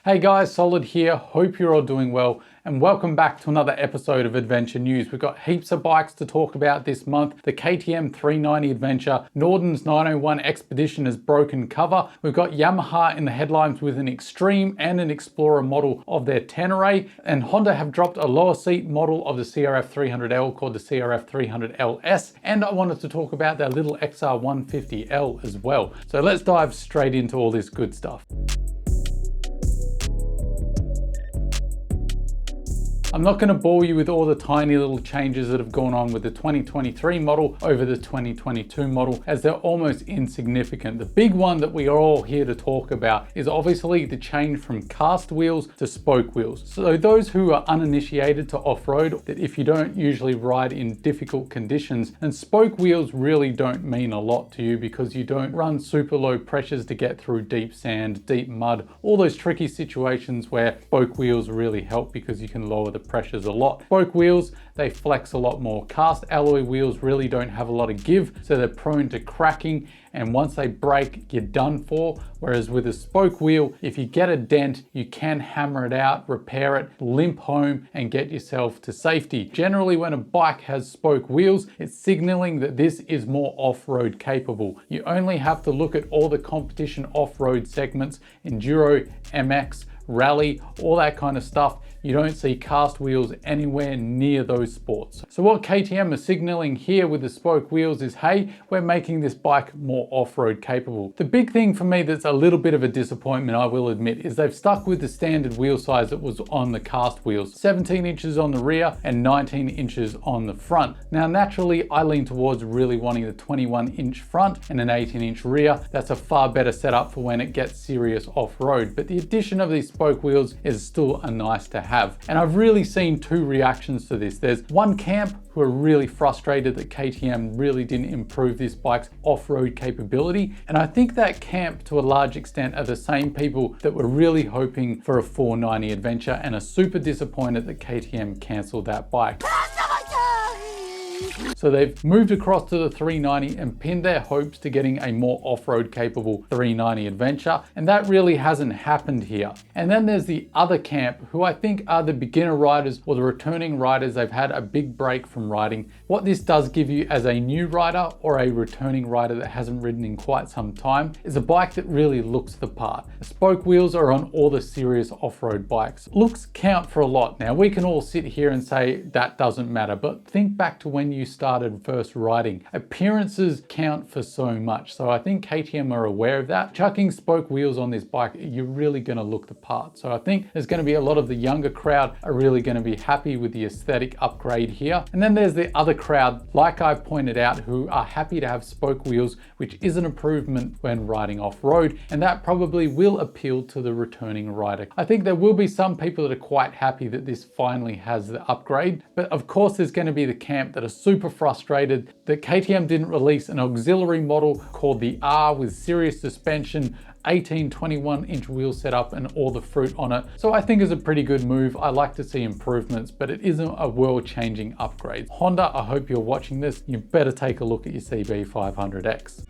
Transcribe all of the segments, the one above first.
Hey guys, Solid here. Hope you're all doing well and welcome back to another episode of Adventure News. We've got heaps of bikes to talk about this month. The KTM 390 Adventure, Norden's 901 Expedition has broken cover. We've got Yamaha in the headlines with an Extreme and an Explorer model of their Tenere, and Honda have dropped a lower seat model of the CRF300L called the CRF300LS, and I wanted to talk about their little XR150L as well. So let's dive straight into all this good stuff. I'm not going to bore you with all the tiny little changes that have gone on with the 2023 model over the 2022 model, as they're almost insignificant. The big one that we are all here to talk about is obviously the change from cast wheels to spoke wheels. So those who are uninitiated to off-road, that if you don't usually ride in difficult conditions, then spoke wheels really don't mean a lot to you because you don't run super low pressures to get through deep sand, deep mud, all those tricky situations where spoke wheels really help because you can lower the pressures a lot. Spoke wheels, they flex a lot more. Cast alloy wheels really don't have a lot of give, so they're prone to cracking, and once they break, you're done for. Whereas with a spoke wheel, if you get a dent, you can hammer it out, repair it, limp home, and get yourself to safety. Generally, when a bike has spoke wheels, it's signaling that this is more off-road capable. You only have to look at all the competition off-road segments, enduro, MX, rally, all that kind of stuff. You don't see cast wheels anywhere near those sports. So what KTM is signaling here with the spoke wheels is, hey, we're making this bike more off-road capable. The big thing for me that's a little bit of a disappointment, I will admit, is they've stuck with the standard wheel size that was on the cast wheels. 17 inches on the rear and 19 inches on the front. Now, naturally, I lean towards really wanting the 21-inch front and an 18-inch rear. That's a far better setup for when it gets serious off-road. But the addition of these spoke wheels is still a nice to have. And I've really seen two reactions to this. There's one camp who are really frustrated that KTM really didn't improve this bike's off-road capability. And I think that camp to a large extent are the same people that were really hoping for a 490 Adventure and are super disappointed that KTM cancelled that bike. So they've moved across to the 390 and pinned their hopes to getting a more off-road capable 390 Adventure, and that really hasn't happened here. And then there's the other camp who I think are the beginner riders or the returning riders. They've had a big break from riding. What this does give you as a new rider or a returning rider that hasn't ridden in quite some time is a bike that really looks the part. The spoke wheels are on all the serious off-road bikes. Looks count for a lot. Now we can all sit here and say that doesn't matter, but think back to when you started first riding. Appearances count for so much. So I think KTM are aware of that. Chucking spoke wheels on this bike, you're really going to look the part. So I think there's going to be a lot of the younger crowd are really going to be happy with the aesthetic upgrade here. And then there's the other crowd, like I've pointed out, who are happy to have spoke wheels, which is an improvement when riding off-road. And that probably will appeal to the returning rider. I think there will be some people that are quite happy that this finally has the upgrade. But of course, there's going to be the camp that are super frustrated that KTM didn't release an auxiliary model called the R with serious suspension, 21-inch wheel setup and all the fruit on it. So I think it's a pretty good move. I like to see improvements, but it isn't a world-changing upgrade. Honda, I hope you're watching this. You better take a look at your CB500X.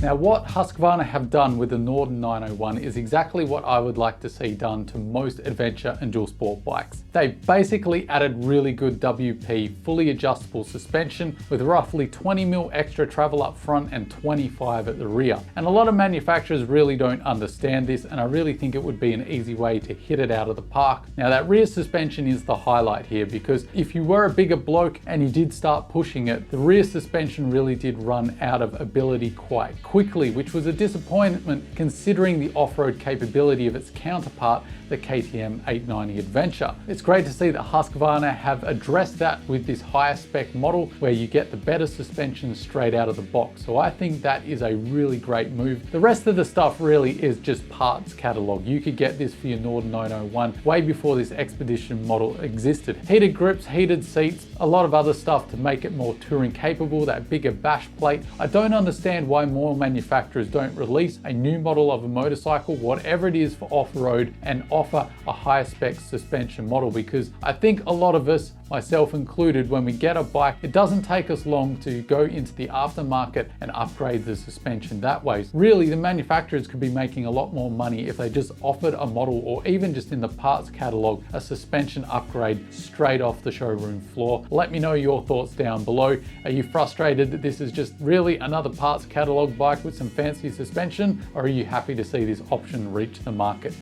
Now, what Husqvarna have done with the Norden 901 is exactly what I would like to see done to most adventure and dual sport bikes. They basically added really good WP, fully adjustable suspension with roughly 20mm extra travel up front and 25 at the rear. And a lot of manufacturers really don't understand this, and I really think it would be an easy way to hit it out of the park. Now, that rear suspension is the highlight here, because if you were a bigger bloke and you did start pushing it, the rear suspension really did run out of ability quite quickly, which was a disappointment considering the off-road capability of its counterpart, the KTM 890 Adventure. It's great to see that Husqvarna have addressed that with this higher spec model where you get the better suspension straight out of the box. So I think that is a really great move. The rest of the stuff really is just parts catalog. You could get this for your Norden 901 way before this Expedition model existed. Heated grips, heated seats, a lot of other stuff to make it more touring capable, that bigger bash plate. I don't understand why more manufacturers don't release a new model of a motorcycle, whatever it is, for off-road and offer a higher spec suspension model, because I think a lot of us myself included, when we get a bike, it doesn't take us long to go into the aftermarket and upgrade the suspension that way. Really, the manufacturers could be making a lot more money if they just offered a model, or even just in the parts catalog, a suspension upgrade straight off the showroom floor. Let me know your thoughts down below. Are you frustrated that this is just really another parts catalog bike with some fancy suspension, or are you happy to see this option reach the market?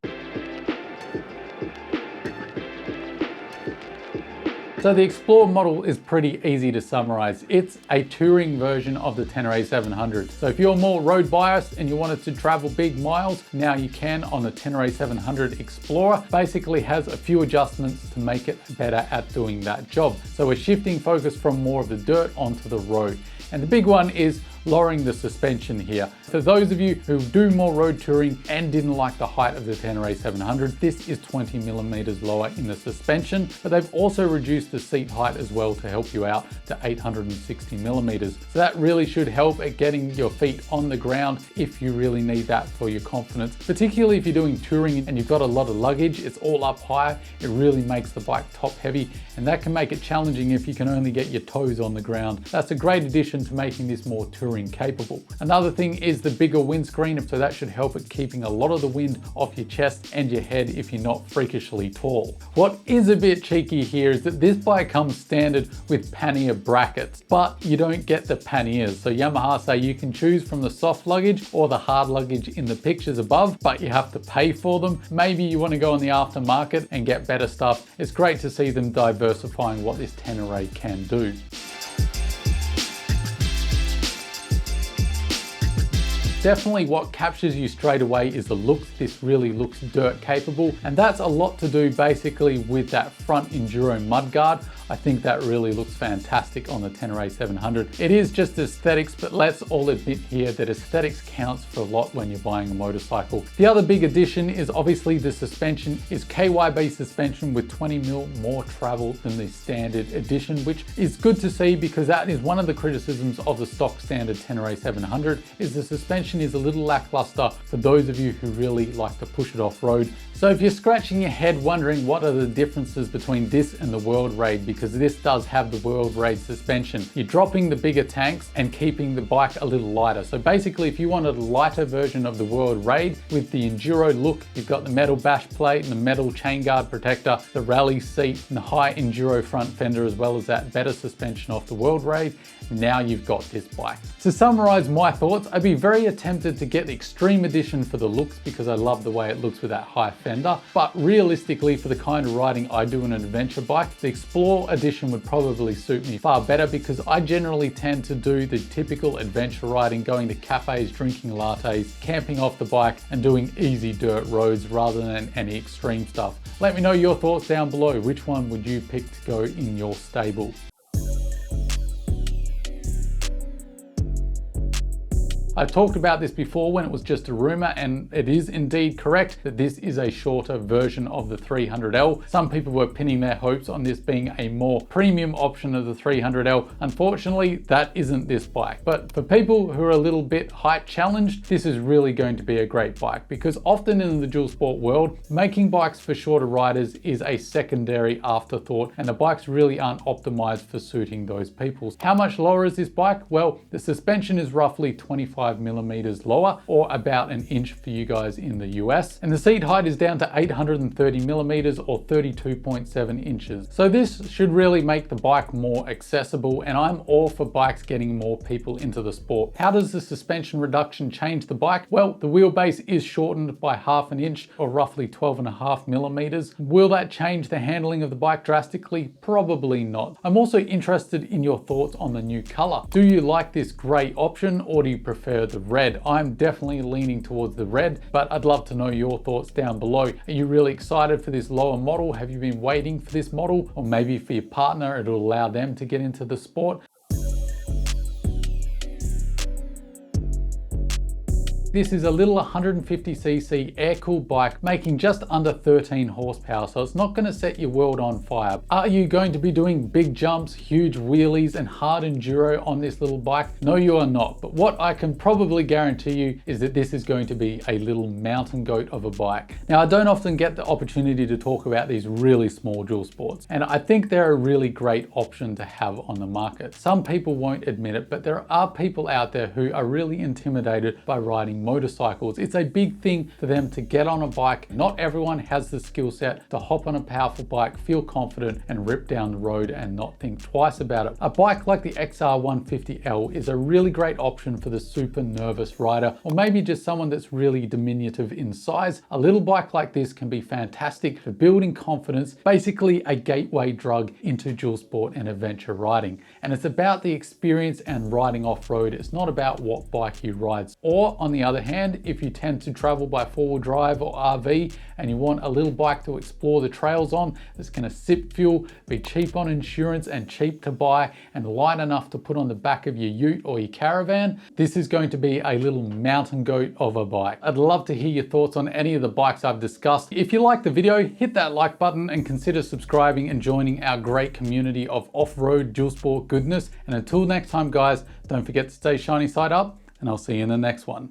So the Explorer model is pretty easy to summarize. It's a touring version of the Tenere 700. So if you're more road biased and you wanted to travel big miles, now you can on the Tenere 700 Explorer. Basically has a few adjustments to make it better at doing that job. So we're shifting focus from more of the dirt onto the road. And the big one is lowering the suspension here. For those of you who do more road touring and didn't like the height of the Tenere 700, this is 20 millimeters lower in the suspension, but they've also reduced the seat height as well to help you out to 860 millimeters. So that really should help at getting your feet on the ground if you really need that for your confidence. Particularly if you're doing touring and you've got a lot of luggage, it's all up higher, it really makes the bike top heavy, and that can make it challenging if you can only get your toes on the ground. That's a great addition to making this more touring capable. Another thing is the bigger windscreen, so that should help at keeping a lot of the wind off your chest and your head if you're not freakishly tall. What is a bit cheeky here is that this bike comes standard with pannier brackets, but you don't get the panniers. So Yamaha say you can choose from the soft luggage or the hard luggage in the pictures above, but you have to pay for them. Maybe you want to go on the aftermarket and get better stuff. It's great to see them diversifying what this Tenere can do. Definitely what captures you straight away is the looks. This really looks dirt capable, and that's a lot to do basically with that front Enduro mudguard. I think that really looks fantastic on the Tenere 700. It is just aesthetics, but let's all admit here that aesthetics counts for a lot when you're buying a motorcycle. The other big addition is obviously the suspension is KYB suspension with 20 mil more travel than the standard edition, which is good to see because that is one of the criticisms of the stock standard Tenere 700 is the suspension is a little lackluster for those of you who really like to push it off-road. So if you're scratching your head wondering what are the differences between this and the World Raid, because this does have the World Raid suspension, you're dropping the bigger tanks and keeping the bike a little lighter. So basically if you wanted a lighter version of the World Raid with the Enduro look, you've got the metal bash plate and the metal chain guard protector, the rally seat and the high Enduro front fender, as well as that better suspension off the World Raid. Now you've got this bike. To summarize my thoughts, I'd be very tempted to get the Extreme Edition for the looks because I love the way it looks with that high fender, but realistically for the kind of riding I do in an adventure bike, the Explorer Edition would probably suit me far better because I generally tend to do the typical adventure riding, going to cafes, drinking lattes, camping off the bike and doing easy dirt roads rather than any extreme stuff. Let me know your thoughts down below. Which one would you pick to go in your stable? I talked about this before when it was just a rumor, and it is indeed correct that this is a shorter version of the 300L. Some people were pinning their hopes on this being a more premium option of the 300L. Unfortunately, that isn't this bike. But for people who are a little bit height challenged, this is really going to be a great bike because often in the dual sport world, making bikes for shorter riders is a secondary afterthought, and the bikes really aren't optimized for suiting those people. How much lower is this bike? Well, the suspension is roughly 25 millimeters lower, or about an inch for you guys in the US. And the seat height is down to 830 millimeters or 32.7 inches. So this should really make the bike more accessible, and I'm all for bikes getting more people into the sport. How does the suspension reduction change the bike? Well, the wheelbase is shortened by half an inch or roughly 12.5 millimeters. Will that change the handling of the bike drastically? Probably not. I'm also interested in your thoughts on the new color. Do you like this gray option or do you prefer the red? I'm definitely leaning towards the red, but I'd love to know your thoughts down below. Are you really excited for this lower model? Have you been waiting for this model? Or maybe for your partner, it'll allow them to get into the sport. This is a little 150cc air-cooled bike making just under 13 horsepower, so it's not going to set your world on fire. Are you going to be doing big jumps, huge wheelies and hard enduro on this little bike? No, you are not. But what I can probably guarantee you is that this is going to be a little mountain goat of a bike. Now, I don't often get the opportunity to talk about these really small dual sports, and I think they're a really great option to have on the market. Some people won't admit it, but there are people out there who are really intimidated by riding motorcycles. It's a big thing for them to get on a bike. Not everyone has the skill set to hop on a powerful bike, feel confident and rip down the road and not think twice about it. A bike like the XR150L is a really great option for the super nervous rider, or maybe just someone that's really diminutive in size. A little bike like this can be fantastic for building confidence, basically a gateway drug into dual sport and adventure riding. And it's about the experience and riding off-road. It's not about what bike you ride. Or on the other hand, if you tend to travel by four-wheel drive or RV and you want a little bike to explore the trails on, that's going to sip fuel, be cheap on insurance and cheap to buy, and light enough to put on the back of your ute or your caravan, this is going to be a little mountain goat of a bike. I'd love to hear your thoughts on any of the bikes I've discussed. If you like the video, hit that like button and consider subscribing and joining our great community of off-road dual sport goodness. And until next time, guys, don't forget to stay shiny side up, and I'll see you in the next one.